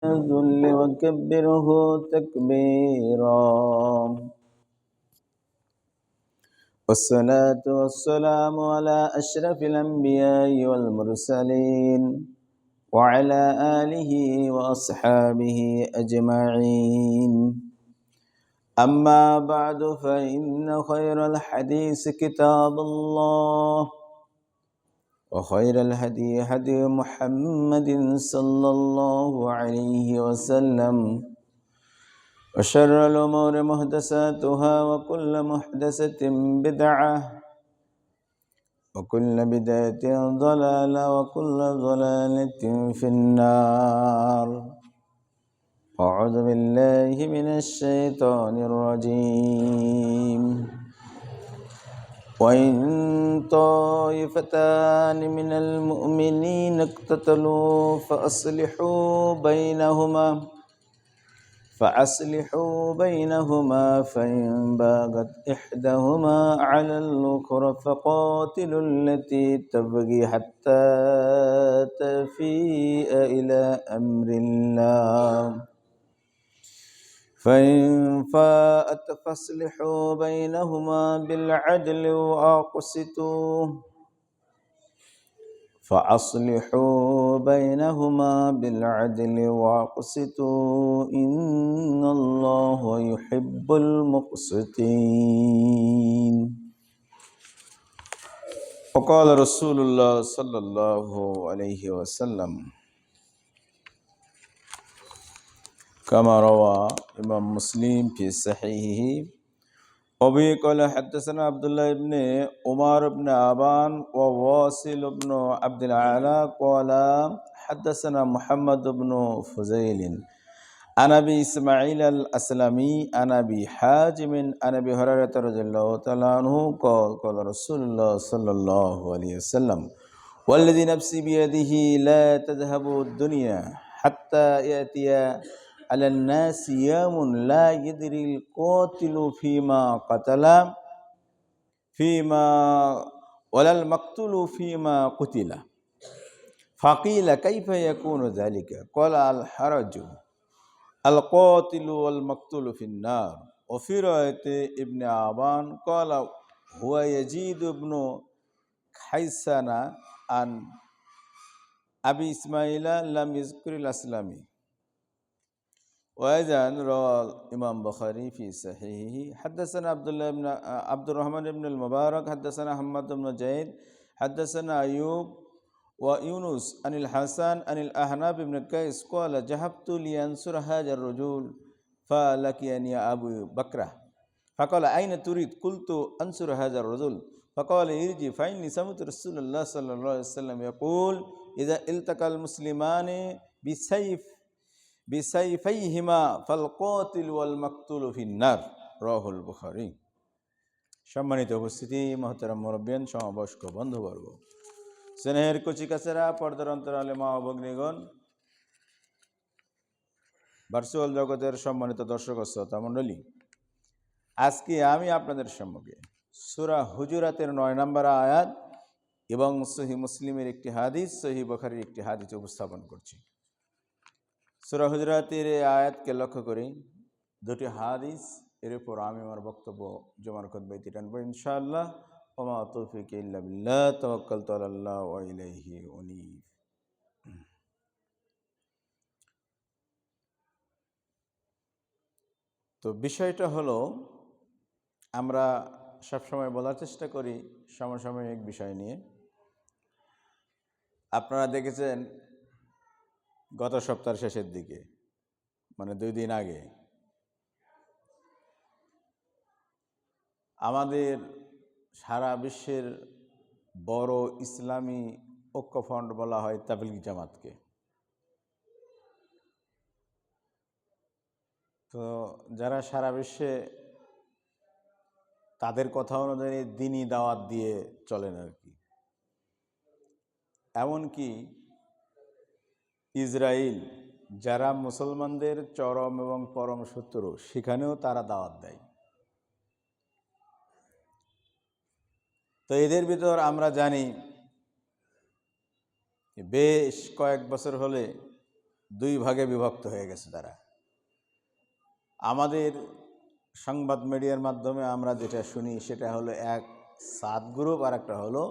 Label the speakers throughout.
Speaker 1: الذل وكبره تكبيرا. والصلاة والسلام على أشرف الأنبياء والمرسلين وعلى آله وأصحابه أجمعين. أما بعد فإن خير الحديث كتاب الله، وخير الهدي هدي محمد صلى الله عليه وسلم، وشر الأمور محدثاتها، وكل محدثة بدعة، وكل بدعة ضلالة، وكل ضلالة في النار. أعوذ بالله من الشيطان الرجيم. وإن طائفتان من المؤمنين اقتتلوا فأصلحوا بينهما فإن باغت إحداهما على الأخرى فقاتلوا التي تبغي حتى تفيء إلى أمر الله، فإن فاءت فاصلحوا بينهما بالعدل وأقسطوا إن الله يحب المقسطين. وقال رسول الله صلى الله عليه وسلم كما روى إمام مسلم في صحيحه. وبه قال حدثنا عبد الله بن عمر بن أبان وواصل بن عبد الأعلى قال حدثنا محمد بن فضيل عن أبي إسماعيل الأسلمي عن أبي حازم عن أبي هريرة رضي الله تعالى عنه قال قال رسول الله صلى الله عليه وسلم والذي نفسي بيده لا تذهب الدنيا حتى يأتي على الناس يوم لا يدري القاتل فيما قتل ولا المقتول فيما قتل. فقيل كيف يكون ذلك؟ قال الحرج القاتل والمقتول في النار. وفي رواية ابن عبان قال هو يزيد بن حيسان عن أبي إسماعيل لم يذكر الأسلمي. وأيضا روى الإمام بخاري في صحيحه حدثنا عبد الرحمن بن المبارك حدثنا محمد بن زيد حدثنا أيوب ويونس عن الحسن عن الأحناف بن قيس قال ذهبت لأنصر هذا الرجل فلقيني أبو بكر فقال أين تريد؟ قلت أنصر هذا الرجل فقال ارجع فإني سمعت رسول الله صلى الله عليه وسلم يقول إذا التقى المسلمان বিসাইফাইহিমা ফালকাতিল ওয়াল মাকতুল ফিন্নার। রাহুল বুখারী। সম্মানিত উপস্থিতি, মুহতারাম মুরব্বিয়ান, সমবয়স্ক বন্ধুবর্গ, স্নেহের কচিকাছেরা, পর্দার অন্তরালে মা ও ভগ্নীগণ, ভার্চুয়াল জগতের সম্মানিত দর্শক ও শ্রোতা মণ্ডলী, আজকে আমি আপনাদের সম্মুখে সূরা হুজুরাতের 9 নম্বর আয়াত এবং সহিহ মুসলিমের একটি হাদিস, সহিহ বুখারীর একটি হাদিস উপস্থাপন করছি। সূরা হুজুরাতের এই আয়াতকে লক্ষ্য করে দুটি হাদিস, এর উপর আমি আমার বক্তব্য জমার খুতবায় টানব ইনশাআল্লাহ। ওয়া মা তাওফীকি ইল্লা বিল্লাহ, তাওয়াক্কালতু আলাল্লাহ ওয়া ইলাইহি উনীব। তো বিষয়টা হলো, আমরা সবসময় বলার চেষ্টা করি সমসাময়িক বিষয় নিয়ে। আপনারা দেখেছেন গত সপ্তাহের শেষের দিকে, মানে 2 দিন আগে, আমাদের সারা বিশ্বের বড় ইসলামী ঐক্যফ্রন্ট বলা হয় তাবলীগ জামাতকে। তো যারা সারা বিশ্বে তাদের কথা অনুযায়ী দ্বীনি দাওয়াত দিয়ে চলেন আর কি। এমনকি ইসরায়েল, যারা মুসলমানদের চরম এবং পরম শত্রু, সেখানেও তারা দাওয়াত দেয়। তো এদের ভিতর আমরা জানি বেশ কয়েক বছর হলে দুই ভাগে বিভক্ত হয়ে গেছে তারা। আমাদের সংবাদ মিডিয়ার মাধ্যমে আমরা যেটা শুনি সেটা হলো এক সাদ গ্রুপ আর একটা হলো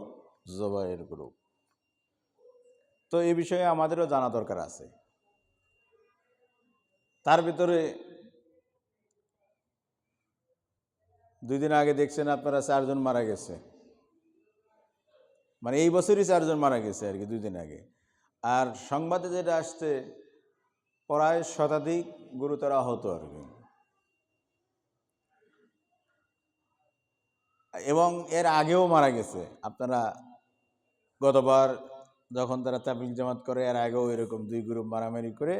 Speaker 1: জোবায়ের গ্রুপ। তো এই বিষয়ে আমাদেরও জানা দরকার আছে। তার ভিতরে 2 দিন আগে দেখছেন আপনারা 4 জন মারা গেছে, মানে এই বছরই 4 জন মারা গেছে আর কি 2 দিন আগে। আর সংবাদে যেটা আসছে প্রায় শতাধিক গুরুতর আহত আর কি। এবং এর আগেও মারা গেছে। আপনারা গতবার যখন তারা তাবলীগ জামাত করে এর আগেও এরকম 2 গ্রুপ মারামারি করে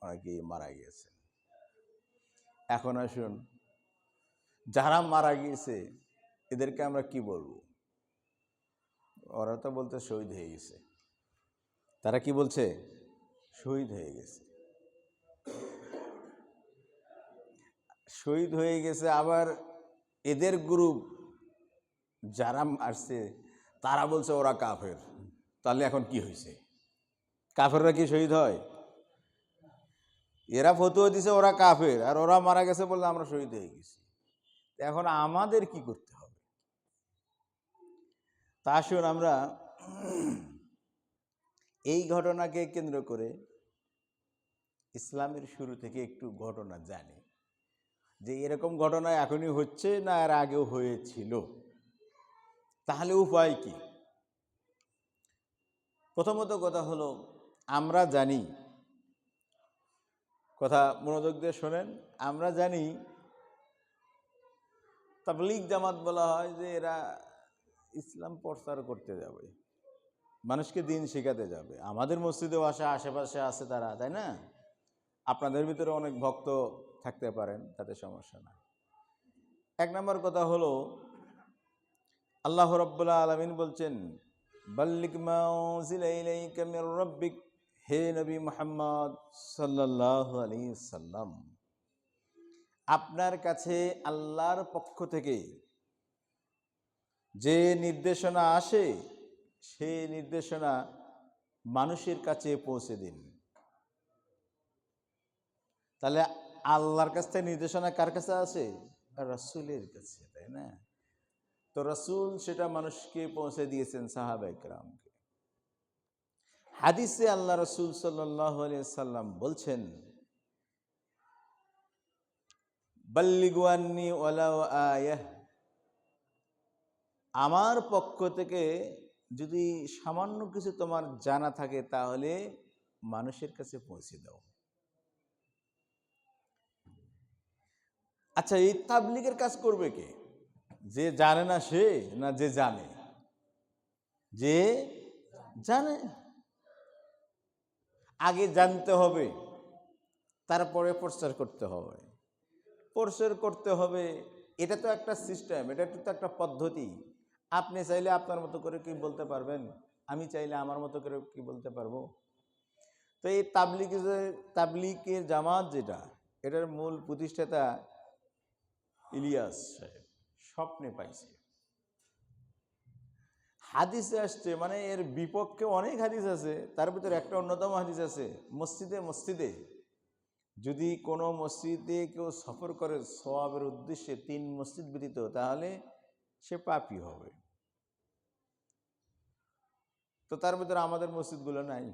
Speaker 1: অনেকেই মারা গিয়েছে। এখন আসুন, যারা মারা গিয়েছে এদেরকে আমরা কি বলবো? ওরা তো বলতে শহীদ হয়ে গেছে। তারা কি বলছে? শহীদ হয়ে গেছে। শহীদ হয়ে গেছে। আবার এদের গ্রুপ যারা আসছে তারা বলছে ওরা কাফের। তাহলে এখন কি হয়েছে? কাফেররা কি শহীদ হয়? এরা ফতোয়া দিছে ওরা কাফের, আর ওরা মারা গেছে বললে আমরা শহীদ হয়ে গেছি। এখন আমাদের কি করতে হবে? তা আসুন আমরা এই ঘটনাকে কেন্দ্র করে ইসলামের শুরু থেকে একটু ঘটনা জানি, যে এরকম ঘটনা এখনই হচ্ছে না এর আগেও হয়েছিল, তাহলে উপায় কি? প্রথমত কথা হলো, আমরা জানি, কথা মনোযোগ দিয়ে শোনেন, আমরা জানি তাবলীগ জামাত বলা হয় যে এরা ইসলাম প্রচার করতে যাবে, মানুষকে দিন শেখাতে যাবে। আমাদের মসজিদেও আসে, আশেপাশে আছে তারা, তাই না? আপনাদের ভিতরে অনেক ভক্ত থাকতে পারেন, তাতে সমস্যা না। 1 নম্বর কথা হলো, আল্লাহ রাব্বুল আলামিন বলছেন, বাল্লিগ মা উনজিলা ইলাইকা মির রাব্বিক, হে নবী মুহাম্মদ সাল্লাল্লাহু আলাইহি সাল্লাম, আপনার কাছে আল্লাহর পক্ষ থেকে যে নির্দেশনা আসে সেই নির্দেশনা মানুষের কাছে পৌঁছে দিন। তাহলে আল্লাহর কাছ থেকে নির্দেশনা কার কাছে আসে? রাসূলের কাছে, তাই না? তো রাসূল সেটা মানুষকে পৌঁছে দিয়েছেন সাহাবায়ে কেরামকে। হাদিসে আল্লাহ রাসূল সাল্লাল্লাহু আলাইহি সাল্লাম বলছেন, বাল্লিগু আন্নী ওয়ালাউ আয়াহ, আমার পক্ষ থেকে যদি সামান্য কিছু তোমার জানা থাকে তাহলে মানুষের কাছে পৌঁছে দাও। আচ্ছা, এই তাবলীগের কাজ করবে কে? যে জানে না সে, না যে জানে? যে জানে। আগে জানতে হবে, তারপরে প্রচার করতে হবে। প্রচার করতে হবে, এটা তো একটা সিস্টেম, এটা তো একটা পদ্ধতি। আপনি চাইলে আপনার মতো করে কি বলতে পারবেন, আমি চাইলে আমার মতো করে কি বলতে পারবো? তো এই তাবলীগের জামাত যেটা, এটার মূল প্রতিষ্ঠাতা ইলিয়াস সাহেব স্বপ্নে পাইছে। হাদিসে আসছে, মানে এর বিপক্ষে অনেক হাদিস আছে, তার ভিতরে একটা অন্যতম হাদিস আছে, মসজিদে মসজিদে যদি কোনো মসজিদে কেউ সফর করে সওয়াবের উদ্দেশ্যে 3 মসজিদ ব্যতীত, তাহলে সে পাপী হবে। তো তার ভিতরে আমাদের মসজিদগুলো নাই,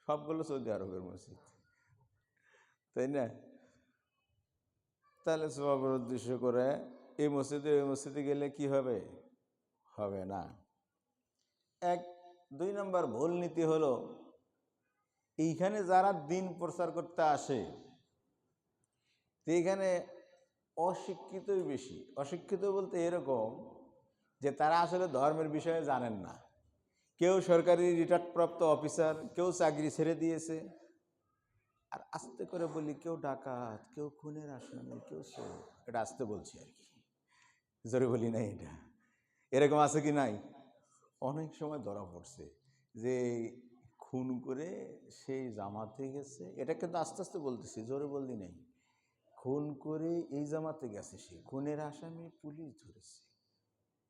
Speaker 1: সবগুলো সৌদি আরবের মসজিদ, তাই না? তাহলে সওয়াবের উদ্দেশ্য করে এই মসজিদে ওই মসজিদে গেলে কি হবে? হবে না। 2 নম্বর ভুল নীতি হলো, এইখানে যারা দিন প্রচার করতে আসে এইখানে অশিক্ষিতই বেশি। অশিক্ষিত বলতে এরকম যে তারা আসলে ধর্মের বিষয়ে জানেন না। কেউ সরকারি রিটায়ার্ডপ্রাপ্ত অফিসার, কেউ চাকরি ছেড়ে দিয়েছে। আর আস্তে করে বলি, কেউ ডাকাত, কেউ খুনের আসামি, কেউ চোর। এটা আস্তে বলছি আর কি, জোরে বলি নাই। এটা এরকম আছে কি নাই? অনেক সময় ধরা পড়ছে যে খুন করে সেই জামাতে গেছে, এটা কিন্তু আস্তে আস্তে বলতেছি, জোরে বললি নাই। খুন করে এই জামাতে গেছে, সে খুনের আসামি পুলিশ ধরেছে,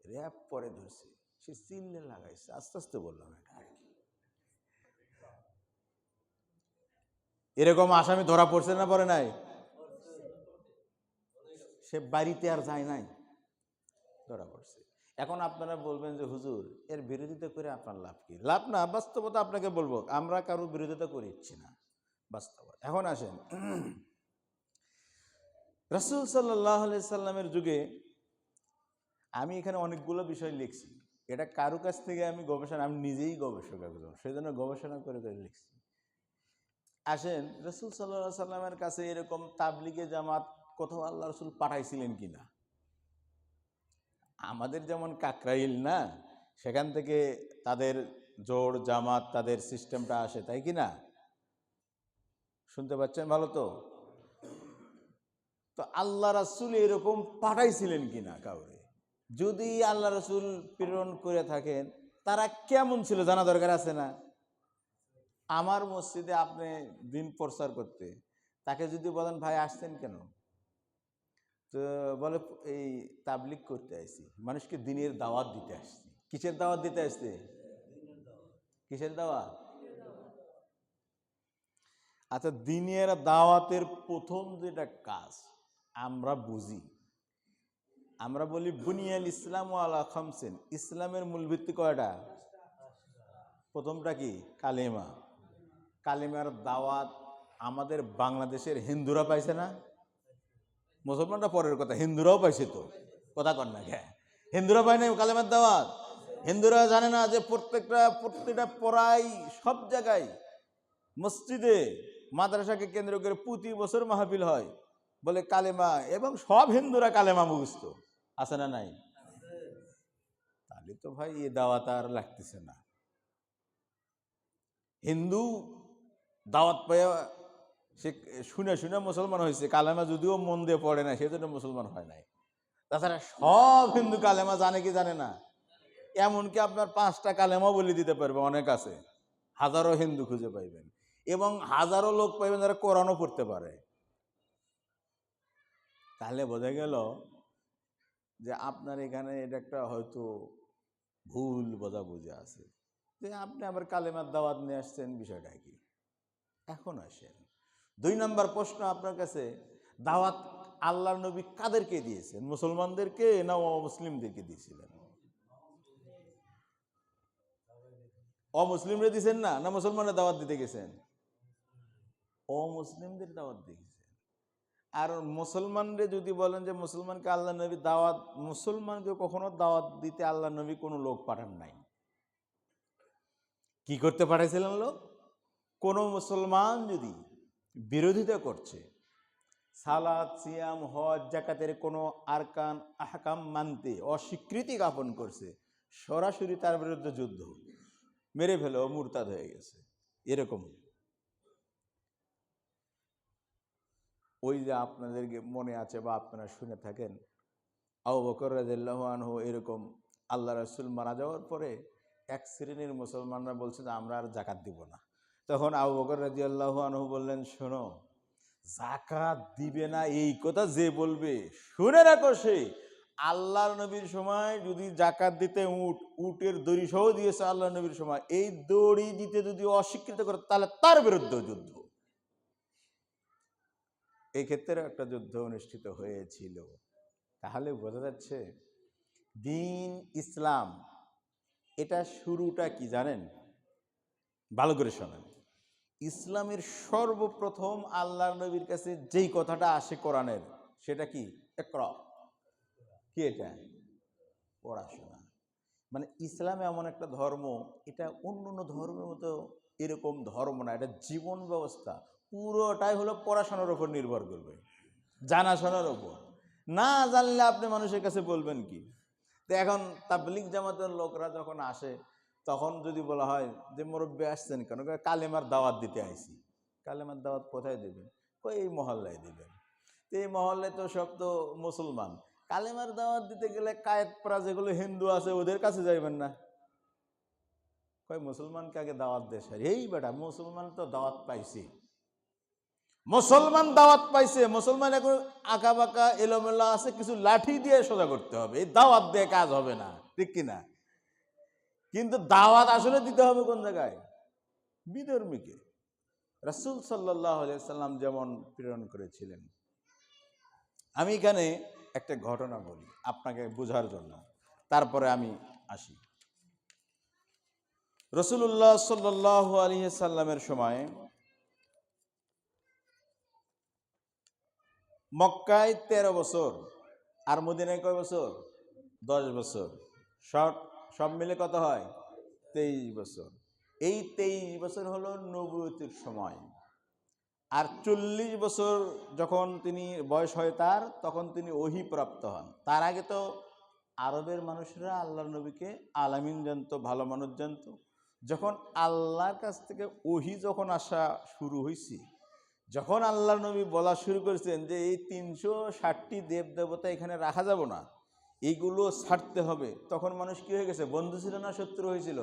Speaker 1: র্যাব পরে ধরছে, সে চিল্লে লাগাইছে। আস্তে আস্তে বললাম এটা আর কি। এরকম আসামি ধরা পড়ছে না পড়ে নাই? সে বাড়িতে আর যায় নাই, ধরা পড়ছে। এখন আপনারা বলবেন যে হুজুর এর বিরোধিতা করে আপনার লাভ কি? লাভ না, বাস্তবতা আপনাকে বলবো, আমরা কারোর বিরোধিতা করিচ্ছি না, বাস্তবতা। এখন আসেন, রাসূল সাল্লাল্লাহু আলাইহি সাল্লামের যুগে আমি এখানে অনেকগুলো বিষয় লিখছি। এটা কারো কাছ থেকে আমি গবেষণা, আমি নিজেই গবেষক একজন, সেই জন্য গবেষণা করে করে লিখছি। আসেন, রাসূল সাল্লাল্লাহু আলাইহি সাল্লামের কাছে এরকম তাবলিগে জামাত কোথাও আল্লাহ রাসূল পাঠাইছিলেন কিনা? আমাদের যেমন কাকরাইল না, সেখান থেকে তাদের জোড় জামাত তাদের সিস্টেমটা আসে, তাই কি না? শুনতে পাচ্ছেন ভালো তো? তো আল্লাহ রাসূল এরকম পাঠাইছিলেন কিনা কাউরে? যদি আল্লাহ রাসূল প্রেরণ করে থাকেন, তারা কেমন ছিল জানা দরকার আছে না? আমার মসজিদে আপনি দিন প্রচার করতে, তাকে যদি বলেন ভাই আসছেন কেন, তো বলে এই তাবলিগ করতে আসছি, মানুষকে দিনের দাওয়াত দিতে আসছি। কিসের দাওয়াত দিতে আসছে? কিসের দাওয়াত? আচ্ছা, দিনের দাওয়াতের প্রথম যেটা কাজ আমরা বুঝি, আমরা বলি বুনিয়াল ইসলাম আলা খামসিন, ইসলামের মূল ভিত্তি কয়টা? প্রথমটা কি? কালেমা। কালেমার দাওয়াত আমাদের বাংলাদেশের হিন্দুরা পাইছে না? মুসলমানরা পরের কথা, হিন্দুরাও পাইছে তো, কথা কর না কে? হিন্দুরা পায় নাই কালেমার দাওয়াত? হিন্দুরা জানে না যে প্রত্যেকটা পড়াই সব জায়গায়, মসজিদে মাদ্রাসাকে কেন্দ্র করে প্রতি বছর মাহফিল হয়, বলে কালেমা, এবং সব হিন্দুরা কালেমা মুখস্থ আছে না নাই? তাহলে তো ভাই এ দাওয়াত আর লাগতেছে না। হিন্দু দাওয়াত পাইয়া সে শুনে শুনে মুসলমান হয়েছে, কালেমা যদিও মন দিয়ে পড়ে না, সেজন্য মুসলমান হয় নাই। তাছাড়া সব হিন্দু কালেমা জানে কি জানে না? এমনকি আপনার 5টা কালেমা বলে দিতে পারবে, অনেক আছে, হাজারো হিন্দু খুঁজে পাইবেন, এবং হাজারো লোক পাইবেন যারা কোরআনও পড়তে পারে। তাহলে বোঝা গেল যে আপনার এখানে এটা একটা হয়তো ভুল বোঝাবুঝি আছে, যে আপনি আবার কালেমার দাওয়াত নিয়ে আসছেন, বিষয়টা কি? এখন আসেন 2 নম্বর প্রশ্ন আপনার কাছে, দাওয়াত আল্লাহর নবী কাদেরকে দিয়েছেন? মুসলমানদেরকে না অমুসলিমদেরকে দিয়েছিলেন? অমুসলিমরা দিয়েছেন না, না মুসলমানরা দাওয়াত দিতে গেছেন? অমুসলিমদের দাওয়াত দিয়েছেন। আর মুসলমানরে যদি বলেন যে মুসলমানকে আল্লাহ নবী দাওয়াত, মুসলমানকে কখনো দাওয়াত দিতে আল্লাহ নবী কোনো লোক পাঠান নাই। কি করতে পাঠাইছিলেন লোক? কোনো মুসলমান যদি বিরোধিতা করছে, সালাত সিয়াম হজ জাকাতের কোনো আরকান আহকাম মানতে অস্বীকৃতি জ্ঞাপন করছে, সরাসরি তার বিরুদ্ধে যুদ্ধ, মেরে ফেলে, ও মুরতাদ হয়ে গেছে। এরকম ওই যে আপনাদেরকে মনে আছে বা আপনারা শুনে থাকেন, আবু বকর রাদিয়াল্লাহু আনহু এরকম আল্লাহ রাসূল মারা যাওয়ার পরে এক শ্রেণীর মুসলমানরা বলছে যে আমরা আর জাকাত দিব না। তখন আবু বকর রাদিয়াল্লাহু আনহু বললেন, শোনো, জাকাত দিবে না এই কথা যে বলবে, শুনে রাখো, সে আল্লাহর নবীর সময় যদি জাকাত দিতে উটের দড়ি সহ দিয়েছে আল্লাহ নবীর সময়, এই দড়ি দিতে যদি অস্বীকৃত করে তাহলে তার বিরুদ্ধে যুদ্ধ। এই ক্ষেত্রে একটা যুদ্ধ অনুষ্ঠিত হয়েছিল। তাহলে বোঝা যাচ্ছে দিন ইসলাম, এটা শুরুটা কি জানেন? ভালো করে শোনেন। ইসলামের সর্বপ্রথম আল্লাহর নবীর কাছে যেই কথাটা আসে কোরআনের, সেটা কি? ইকরা। কি এটা? পড়াশোনা। মানে ইসলাম এমন একটা ধর্ম, এটা অন্য অন্য ধর্মের মতো এরকম ধর্ম না, এটা জীবন ব্যবস্থা, পুরোটাই হলো পড়াশোনার উপর নির্ভর করবে, জানাশোনার উপর। না জানলে আপনি মানুষের কাছে বলবেন কি? তো এখন তাবলিগ জামাতের লোকরা যখন আসে, তখন যদি বলা হয় যে মুরব্বী আসছেন কেন, কালেমার দাওয়াত দিতে আইছি। কালেমার দাওয়াত কোথায় দেবেন? এই মহল্লায় দিবেন। তো এই মহল্লায় তো সব তো মুসলমান, কালেমার দাওয়াত দিতে গেলে কায়েতপাড়া যেগুলো হিন্দু আছে ওদের কাছে যাইবেন না। মুসলমানকে আগে দাওয়াত দেশ, এই বেটা মুসলমান তো দাওয়াত পাইছি, মুসলমান দাওয়াত পাইছে, মুসলমান এখন আঁকা বাঁকা এলোমেলা আছে, কিছু লাঠি দিয়ে সোজা করতে হবে, এই দাওয়াত দিয়ে কাজ হবে না, ঠিক কিনা? কিন্তু দাওয়াত আসলে দিতে হবে কোন জায়গায়? বিধর্মীকে। রাসূল সাল্লাল্লাহু আলাইহি সাল্লাম যেমন প্রেরণ করেছিলেন। আমি এখানে একটা ঘটনা বলি আপনাকে বোঝার জন্য, তারপরে আমি আসি। রাসূলুল্লাহ সাল্লাল্লাহু আলাইহি সাল্লামের সময় মক্কায় 13 বছর আর মদিনায় কয় বছর? 10 বছর। সব সব মিলে কত হয়? 23 বছর। এই 23 বছর হলো নবুয়তের সময়। আর 40 বছর যখন তিনি বয়স হয় তার, তখন তিনি ওহী প্রাপ্ত হন। তার আগে তো আরবের মানুষরা আল্লাহর নবীকে আলামিন জানতো, ভালো মানুষ জানতো। যখন আল্লাহর কাছ থেকে ওহী যখন আসা শুরু হয়েছে, যখন আল্লাহর নবী বলা শুরু করেছেন যে এই 360টি দেব দেবতা এখানে রাখা যাব না, এইগুলো ছাড়তে হবে, তখন মানুষ কি হয়ে গেছে? বন্ধু ছিল না শত্রু হয়েছিল?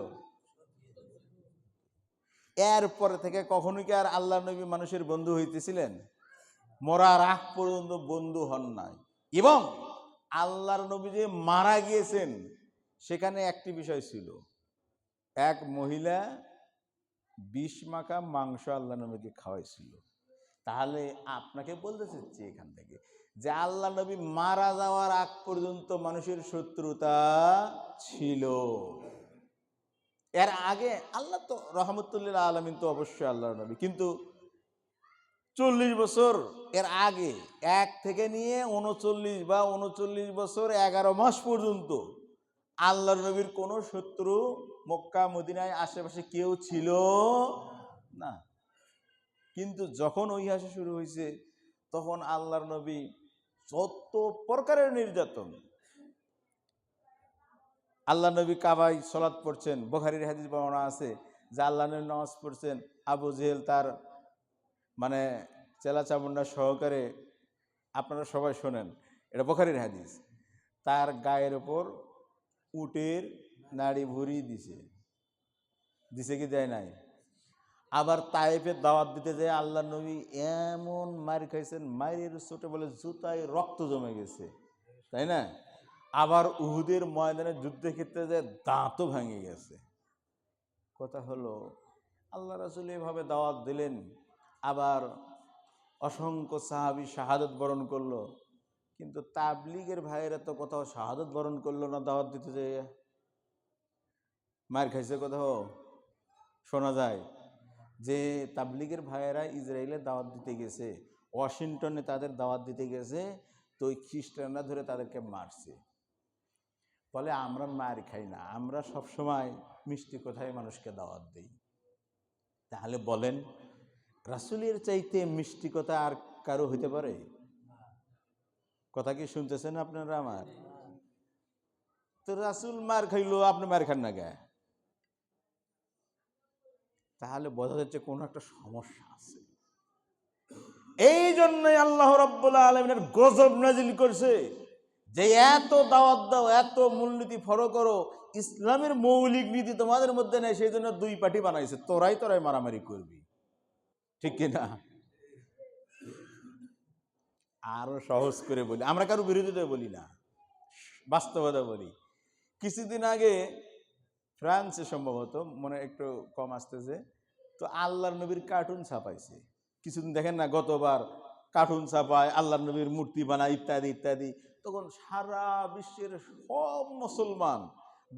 Speaker 1: এরপরে থেকে কখনো কি আর আল্লাহ নবী মানুষের বন্ধু হইতেছিলেন? মরার আগ পর্যন্ত বন্ধু হন নাই। এবং আল্লাহর নবী যে মারা গিয়েছেন, সেখানে একটি বিষয় ছিল, এক মহিলা 20 মাখা মাংস আল্লাহ নবীকে খাওয়াইছিল। তাহলে আপনাকে বলতে চাচ্ছি এখান থেকে যে আল্লাহ নবী মারা যাওয়ার আগ পর্যন্ত মানুষের শত্রুতা ছিল। এর আগে আল্লাহ তো রহমতুল্লিল আলামিন তো অবশ্যই আল্লাহর নবী, কিন্তু 40 বছর এর আগে 1 থেকে নিয়ে 39 বা 39 বছর 11 মাস পর্যন্ত আল্লাহর নবীর কোনো শত্রু মক্কা মদিনায় আশেপাশে কেউ ছিল না। কিন্তু যখন ওই আসা শুরু হয়েছে, তখন আল্লাহর নবী যত প্রকারের নির্যাতন, আল্লাহ নবী কাবায় সালাত পড়ছেন, বুখারীর হাদিস বর্ণনা আছে যে আল্লাহ নবী নামাজ পড়ছেন, আবু জেহেল তার মানে চেলা চামুন্ডা সহকারে, আপনারা সবাই শোনেন, এটা বুখারীর হাদিস, তার গায়ের ওপর উটের নাড়ি ভুড়ি দিছে। দিছে কি দেয় নাই? আবার তায়েফের দাওয়াত দিতে যায় আল্লাহ নবী এমন মার খাইছেন, মায়ের চোটে বলে জুতায় রক্ত জমে গেছে, তাই না? আবার উহুদের ময়দানে যুদ্ধে ক্ষেত্রে যায় দাঁতও ভেঙে গেছে। কথা হলো, আল্লাহ রাসূল এভাবে দাওয়াত দিলেন, আবার অসংখ্য সাহাবী শাহাদত বরণ করলো, কিন্তু তাবলীগের ভাইয়েরা তো কোথাও শাহাদত বরণ করলো না। দাওয়াত দিতে যেয়ে মার খাইছে কোথাও শোনা যায় যে তাবলীগের ভাইয়েরা ইসরায়েলে দাওয়াত দিতে গেছে, ওয়াশিংটনে তাদের দাওয়াত দিতে গেছে, তো ওই খ্রিস্টানরা ধরে তাদেরকে মারছে। বলে আমরা মার খাই না, আমরা সবসময় মিষ্টি কথায় মানুষকে দাওয়াত দিই। তাহলে বলেন, রাসূলের চাইতে মিষ্টি কথা আর কারো হইতে পারে? কথা কি শুনতেছেন আপনারা আমার? তো রাসূল মার খাইলো, আপনি মার খান না কে? তাহলে বোঝা যাচ্ছে কোনো একটা সমস্যা আছে। এই জন্যই আল্লাহ রাব্বুল আলামিনের গজব নাজিল করছে যে এত দাওয়াত দাও, এত মূলনীতি ফলো করো, ইসলামের মৌলিক নীতি তোমাদের মধ্যে নেই, সেই জন্য 2 পার্টি বানাইছে, তোরাই মারামারি করবি। ঠিক কিনা? আরো সহজ করে বলি, আমরা কারো বিরোধিতা বলি না, বাস্তবতা বলি। কিছুদিন আগে ফ্রান্সে সম্ভবত, মনে একটু কম আসতেছে, তো আল্লাহর নবীর কার্টুন ছাপাইছে। কিছুদিন দেখেন না, গতবার কার্টুন ছাপায়, আল্লাহর নবীর মূর্তি বানায়, ইত্যাদি ইত্যাদি। তখন সারা বিশ্বের সব মুসলমান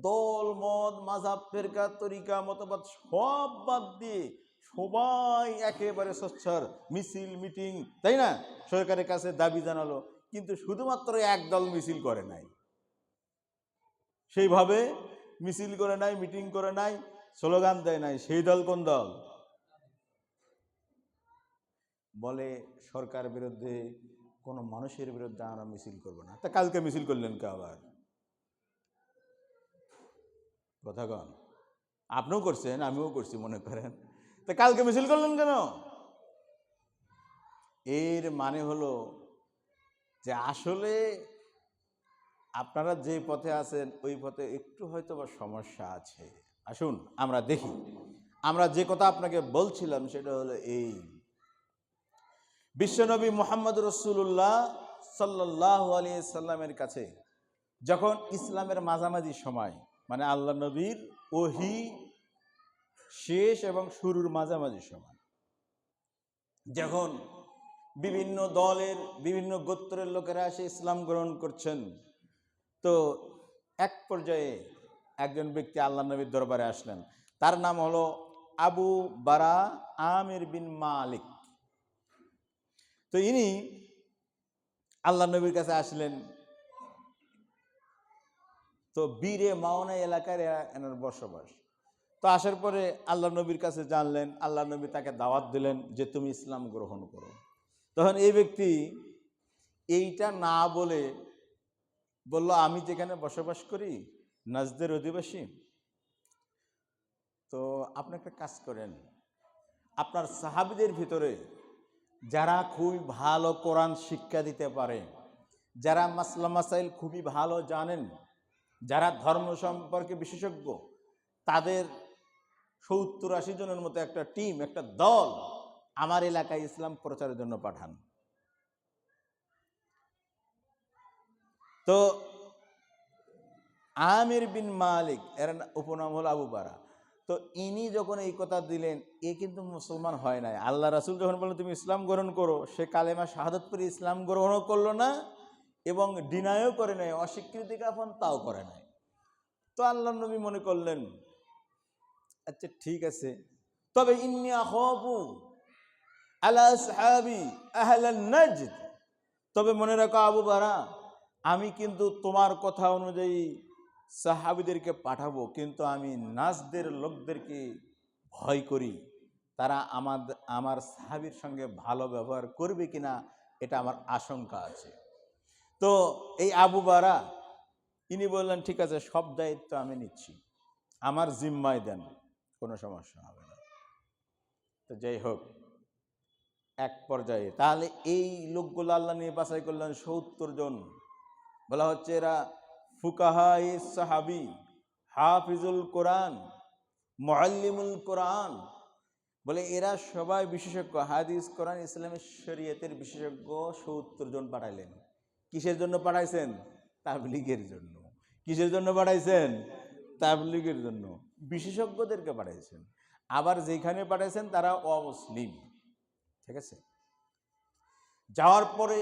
Speaker 1: দল মত মাযহাব ফেরকা তরিকা মতবাদ সব বাদ দিয়ে সবাই একেবারে সোচ্চার মিছিল মিটিং, তাই না, সরকারের কাছে দাবি জানালো। কিন্তু শুধুমাত্র এক দল মিছিল করে নাই, সেইভাবে মিছিল করে নাই, মিটিং করে নাই, স্লোগান দেয় নাই। সেই দল কোন দল? বলে সরকার বিরুদ্ধে, কোনো মানুষের বিরুদ্ধে আমরা মিছিল করব না। তা কালকে মিছিল করলেন কে আবার? কথা কন, আপনিও করছেন, আমিও করছি মনে করেন, তা কালকে মিছিল করলেন কেন? এর মানে হলো যে আসলে আপনারা যে পথে আছেন ওই পথে একটু হয়তো বা সমস্যা আছে। আসুন আমরা দেখি, আমরা যে কথা আপনাকে বলছিলাম সেটা হলো এই, বিশ্বনবী মুহাম্মদ রাসূলুল্লাহ সাল্লাল্লাহু আলাইহি সাল্লামের কাছে যখন ইসলামের মাঝামাঝি সময়, মানে আল্লাহ নবীর ওহী শেষ এবং শুরুর মাঝামাঝি সময়, যখন বিভিন্ন দলের বিভিন্ন গোত্রের লোকেরা এসে ইসলাম গ্রহণ করছেন, তো এক পর্যায়ে একজন ব্যক্তি আল্লাহ নবীর দরবারে আসলেন। তার নাম হলো আবু বারা আমির বিন মালিক। তো ইনি আল্লাহ নবীর কাছে আসলেন। তো বীরে মাওনা এলাকার এনার বসবাস। তো আসার পরে আল্লাহ নবীর কাছে জানলেন, আল্লাহ নবী তাকে দাওয়াত দিলেন যে তুমি ইসলাম গ্রহণ করো। তখন এই ব্যক্তি এইটা না বলে বলল, আমি যেখানে বসবাস করি নাজদের অধিবাসী, তো আপনি একটা কাজ করেন, আপনার সাহাবীদের ভিতরে যারা খুবই ভালো কোরআন শিক্ষা দিতে পারে, যারা মাসলা মাসাইল খুবই ভালো জানেন, যারা ধর্ম সম্পর্কে বিশেষজ্ঞ, তাদের 70-80 জনের মতো একটা টিম, একটা দল আমার এলাকায় ইসলাম প্রচারের জন্য পাঠান। তো আমির বিন মালিক, এর উপনাম হল আবু বারা। তো ইনি যখন এই কথা দিলেন, এ কিন্তু মুসলমান হয় নাই। আল্লাহ রাসূল যখন বললেন তুমি ইসলাম গ্রহণ করো, সে কালেমা শাহাদাত পড়ে ইসলাম গ্রহণও করলো না এবং ডিনায়ও করে নাই, অস্বীকৃতি জ্ঞাপন তাও করে নাই। তো আল্লাহ নবী মনে করলেন, আচ্ছা ঠিক আছে, তবে ইন্নী আখাফু আলা আসহাবি আহলান নাজদ, তবে মনে রাখো আবু বারা, আমি কিন্তু তোমার কথা অনুযায়ী সাহাবীদেরকে পাঠাবো, কিন্তু আমি নাজদের লোকদেরকে ভয় করি, তারা আমার সাহাবীর সঙ্গে ভালো ব্যবহার করবে কিনা এটা আমার আশঙ্কা আছে। তো এই আবু বারা ইনি বললেন, ঠিক আছে, সব দায়িত্ব আমি নিচ্ছি, আমার জিম্মায় দেন, কোনো সমস্যা হবে না। তো যাই হোক, এক পর্যায়ে তাহলে এই লোকগুলো আল্লাহ নিয়ে বাছাই করলেন 70 জন। বলা হচ্ছে এরা ফুকাহায়ে সাহাবি, হাফিজুল কোরআন, মুআল্লিমুল কোরআন, বলে এরা সবাই বিশেষজ্ঞ, হাদিস কোরআন ইসলামের শরীয়তের বিশেষজ্ঞ 70 জন পাঠাইলেন। কিসের জন্য পাঠাইছেন? তাবলীগের জন্য। কিসের জন্য পাঠাইছেন? তাবলীগের জন্য। বিশেষজ্ঞদেরকে পাঠাইছেন। আবার যেখানে পাঠাইছেন তারা অমুসলিম। ঠিক আছে, যাওয়ার পরে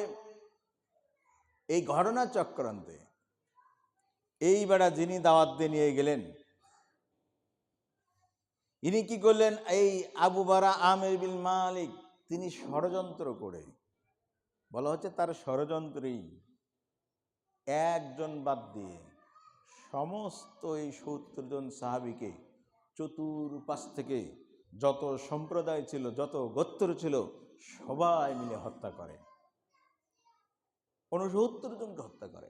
Speaker 1: এই ঘটনা চক্রান্তে এই বেড়া যিনি দাওয়াত দিয়ে নিয়ে গেলেন, ইনি কি করলেন, এই আবু বারা আমির বিন মালিক তিনি ষড়যন্ত্র করে, বলা হচ্ছে তার ষড়যন্ত্রেই একজন বাদ দিয়ে সমস্ত এই 70 জন সাহাবীকে চতুর্পাশ থেকে যত সম্প্রদায় ছিল, যত গোত্র ছিল, সবাই মিলে হত্যা করে, 69 জনকে হত্যা করে।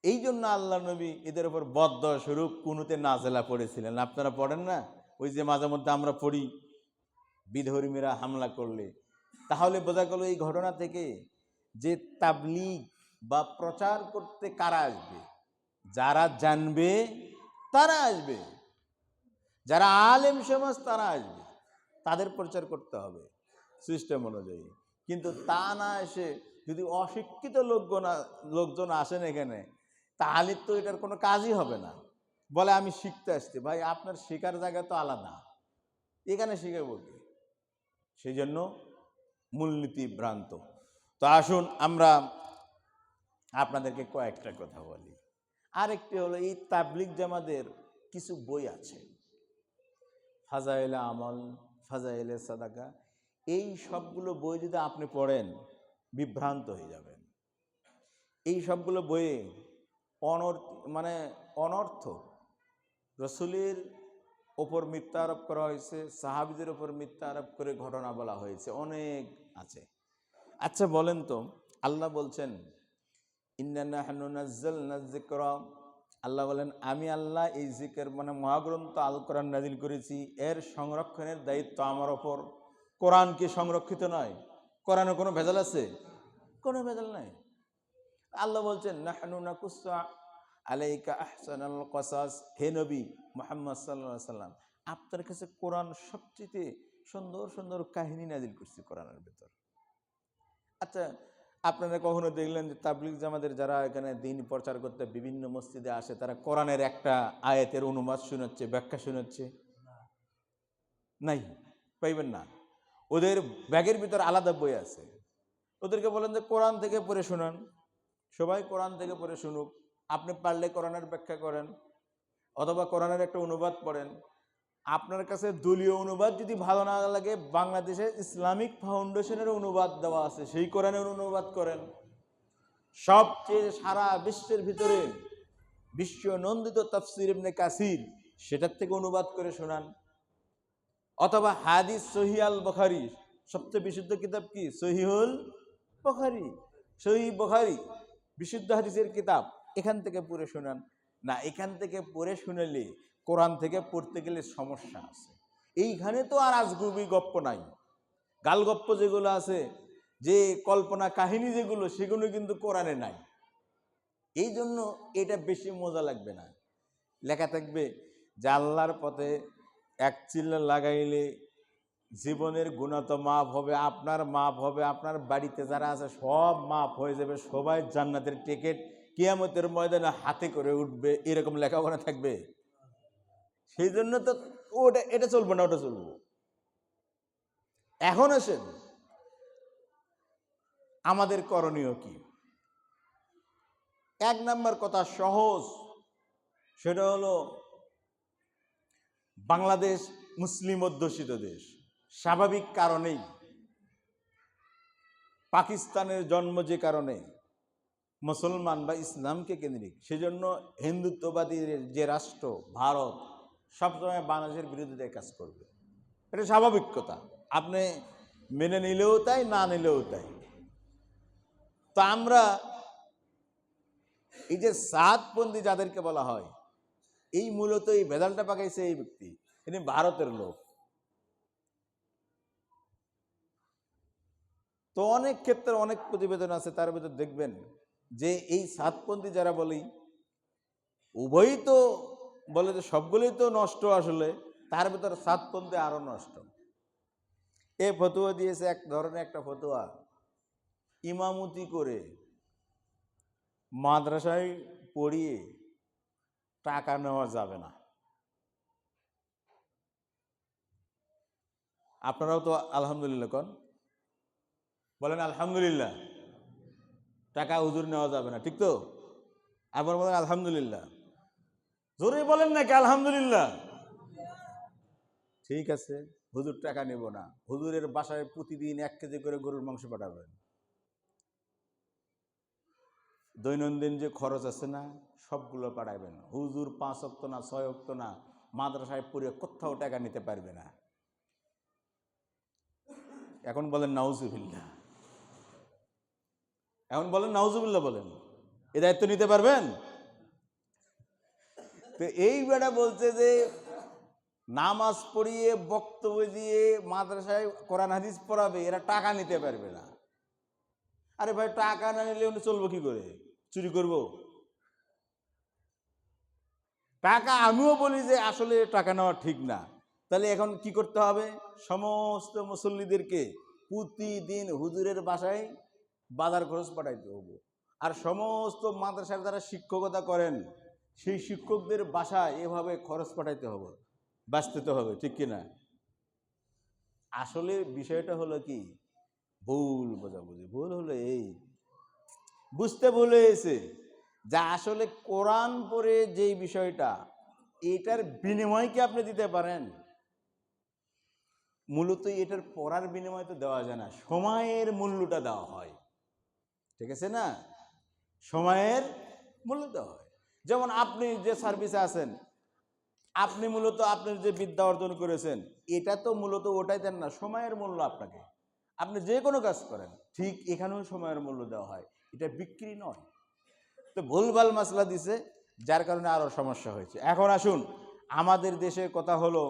Speaker 1: এই জন্য আল্লাহ নবী এদের উপর বদ্দোয়া স্বরূপ কুনুতে নাজেলা পড়েছিলেন। আপনারা পড়েন না? ওই যে মাঝে মধ্যে আমরা পড়ি, বিধর্মীরা হামলা করলে। তাহলে বোঝা গেল এই ঘটনা থেকে যে তাবলীগ বা প্রচার করতে কারা আসবে? যারা জানবে তারা আসবে, যারা আলেম সমাজ তারা আসবে, তাদের প্রচার করতে হবে সিস্টেম অনুযায়ী। কিন্তু তা না এসে যদি অশিক্ষিত লোকজন আসেন এখানে, তাহলে তো এটার কোনো কাজই হবে না। বলে আমি শিখতে আসছি, ভাই আপনার শেখার জায়গা তো আলাদা, এখানে শিখে বলবে। সেই জন্য মূলনীতি ভ্রান্ত। তো আসুন আমরা আপনাদেরকে কয়েকটা কথা বলি। আরেকটি হলো, এই তাবলীগ জামাতের কিছু বই আছে, ফাজাইলে আমল, ফাজাইলে সাদাকা, এই সবগুলো বই যদি আপনি পড়েন বিভ্রান্ত হয়ে যাবেন। এই সবগুলো বইয়ে অনর্থ রসুলের ওপর মিথ্যা আরোপ করা হয়েছে, সাহাবীদের ওপর মিথ্যা আরোপ করে ঘটনা বলা হয়েছে, অনেক আছে। আচ্ছা বলেন তো, আল্লাহ বলছেন ইন্না নাহনু নাযালনা যিকরা, আল্লাহ বলেন আমি আল্লাহ এই জিকির মহাগ্রন্থ আল কোরআন নাজিল করেছি, এর সংরক্ষণের দায়িত্ব আমার ওপর। কোরআন কি সংরক্ষিত নয়? কোরআনে কোনো ভেজাল আছে? কোনো ভেজাল নাই। আল্লাহ বলছেন নাহনু নাকুসসু আলাইকা আহসানাল কসাস, হে নবী মুহাম্মদ সাল্লাল্লাহু আলাইহি সাল্লাম, আপনার কাছে কোরআন সবচেয়ে সুন্দর সুন্দর কাহিনী নাজিল করছি কোরআনের ভেতর। আচ্ছা, আপনারা কখনো দেখলেন যে তাবলীগ জামাতের যারা এখানে দ্বীন প্রচার করতে বিভিন্ন মসজিদে আসে, তারা কোরআনের একটা আয়াতের অনুবাদ শোনাচ্ছে, ব্যাখ্যা শোনাচ্ছে? নাই, পাইবেন না। ওদের ব্যাগের ভিতর আলাদা বই আছে। ওদেরকে বলেন যে কোরআন থেকে পড়ে শোনান, সবাই কোরআন থেকে পড়ে শুনুক। আপনি পারলে কোরআনের ব্যাখ্যা করেন অথবা কোরআনের একটা অনুবাদ পড়েন। আপনার কাছে দলীয় অনুবাদ যদি ভালো না লাগে, বাংলাদেশের ইসলামিক ফাউন্ডেশনের অনুবাদ দেওয়া আছে, সেই কোরআনের অনুবাদ করেন। সবচেয়ে সারা বিশ্বের ভিতরে বিশ্ব নন্দিত তাফসির ইবনে কাসির, সেটার থেকে অনুবাদ করে শোনান। অথবা হাদিস সহিহ আল বুখারী, সবচেয়ে বিশুদ্ধ কিতাব কি? সহিহুল বুখারী। সহিহ বুখারী বিশুদ্ধ হাদিসের কিতাব, এখান থেকে পড়ে শোনান। না, এখান থেকে পড়ে শুনলে কোরআন থেকে পড়তে গেলে সমস্যা আছে। এইখানে তো আর আজগুবি গপ্প নাই, গালগপ্প যেগুলো আছে, যে কল্পনা কাহিনী যেগুলো, সেগুলো কিন্তু কোরআনে নাই। এই জন্য এটা বেশি মজা লাগবে না। লেখা থাকবে যে আল্লাহর পথে এক চিল্লা লাগাইলে জীবনের গুনাহ তো মাফ হবে, আপনার মাফ হবে, আপনার বাড়িতে যারা আছে সব মাফ হয়ে যাবে, সবাই জান্নাতের টিকিট কিয়ামতের ময়দানে হাতে করে উঠবে, এরকম লেখাপড়া থাকবে। সেই জন্য তো ওটা এটা চলবে না, ওটা চলবো। এখন আসেন আমাদের করণীয় কি। এক নাম্বার কথা সহজ, সেটা হলো বাংলাদেশ মুসলিম অধ্যুষিত দেশ। স্বাভাবিক কারণেই পাকিস্তানের জন্ম, যে কারণে মুসলমান বা ইসলামকে কেন্দ্রিক, সেজন্য হিন্দুত্ববাদী যে রাষ্ট্র ভারত সবসময় বাংলাদেশের বিরুদ্ধে কাজ করবে। এটা স্বাভাবিক কথা, আপনি মেনে নিলেও তাই, না নিলেও তাই। তো আমরা এই যে সাতপন্থী যাদেরকে বলা হয়, এই মূলত এই ভেজালটা পাকাইছে এই ব্যক্তি, তিনি ভারতের লোক। তো অনেক ক্ষেত্রে অনেক প্রতিবেদন আছে, তার ভিতর দেখবেন যে এই সাতপন্থী যারা বলি, উভয়ই তো বলে যে সবগুলোই তো নষ্ট, আসলে তার ভিতর সাতপন্থী আরো নষ্ট। এ ফতোয়া দিয়েছে, এক ধরনের একটা ফতোয়া, ইমামতি করে মাদ্রাসায় পড়িয়ে টাকা নেওয়া যাবে না। আপনারাও তো আলহামদুলিল্লাহ কন, বলেন আলহামদুলিল্লাহ। টাকা হুজুর নেওয়া যাবে না, ঠিক তো? আবার বলেন আলহামদুলিল্লাহ, জোরে বলেন নাকি আলহামদুলিল্লাহ? ঠিক আছে, হুজুর টাকা নেব না। হুজুরের বাসায় প্রতিদিন 1 কেজি করে গরুর মাংস পাঠাবেন। দৈনন্দিন যে খরচ আছে না, সবগুলো পাঠাবেন। হুজুর 5 ওয়াক্ত না 6 ওয়াক্ত না, মাদ্রাসায় পড়ে কোথাও টাকা নিতে পারবে না। এখন বলেন নাউজুবিল্লাহ, এখন বলেন নাউজুবিল্লাহ, বলেন এই দায়িত্ব নিতে পারবেন? তো এই বেটা বলছে যে নামাজ পড়িয়ে বক্তব্য দিয়ে মাদ্রাসায় কোরআন হাদিস পড়াবে, এরা টাকা নিতে পারবে না। আরে ভাই, টাকা না নিলে উনি চলবো কি করে? চুরি করব টাকা? আমিও বলি যে আসলে টাকা নেওয়া ঠিক না। তাহলে এখন কি করতে হবে? সমস্ত মুসল্লিদেরকে প্রতিদিন হুজুরের বাসায় বাজার খরচ পাঠাইতে হবে। আর সমস্ত মাদ্রাসার যারা শিক্ষকতা করেন, সেই শিক্ষকদের বাসায় এভাবে খরচ পাঠাইতে হবে, বাঁচতে হবে, ঠিক কিনা? আসলে বিষয়টা হলো কি, ভুল বোঝাবুঝি। ভুল হলো এই, বুঝতে ভুল হয়েছে যা আসলে কোরআন পড়ে যেই বিষয়টা, এটার বিনিময় কি আপনি দিতে পারেন? মূলত এটার পড়ার বিনিময় তো দেওয়া যায় না, সময়ের মূল্যটা দেওয়া হয়, ঠিক আছে না? সময়ের মূল্য দেওয়া হয়। যেমন আপনি যে সার্ভিসে আছেন, আপনি মূলত আপনার যে বিদ্যা অর্জন করেছেন, এটা তো মূলত ওটাই দেন না, সময়ের মূল্য আপনাকে। আপনি যে কোনো কাজ করেন, ঠিক এখানেও সময়ের মূল্য দেওয়া হয়, এটা বিক্রি নয়। তো ভুলভাল মাসলা দিছে, যার কারণে আরো সমস্যা হয়েছে। এখন আসুন, আমাদের দেশের কথা হলো,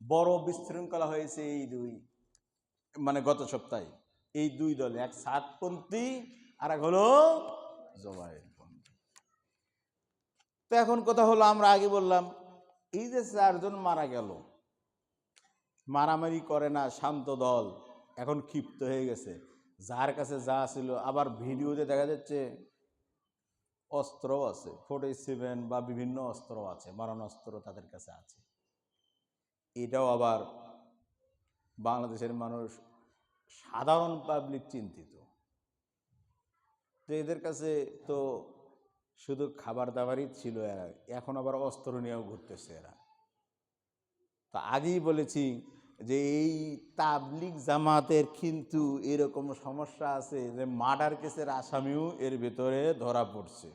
Speaker 1: বড় বিশৃঙ্খলা হয়েছে এই গত সপ্তাহে এই দুই দলে, এক সাতপন্থী আর এক হলো জবায়েরপন্থী। তো এখন কথা হলো, আমরা আগে বললাম এই যে 4 জন মারা গেল, মারামারি করে না, শান্ত দল, এখন ক্ষিপ্ত হয়ে গেছে। যার কাছে যা ছিল, আবার ভিডিওতে দেখা যাচ্ছে অস্ত্র আছে, 47 বা বিভিন্ন অস্ত্র আছে, মারণাস্ত্র তাদের কাছে আছে। এটাও আবার বাংলাদেশের মানুষ সাধারণ পাবলিক চিন্তিত। তো এদের কাছে তো শুধু খাবার দাবারই ছিল, এরা এখন আবার অস্ত্র নিয়েও ঘুরতেছে এরা। তো আগেই বলেছি যে এই তাবলিগ জামাতের কিন্তু এরকম সমস্যা আছে যে মার্ডার কেসের আসামিও এর ভেতরে ধরা পড়ছে।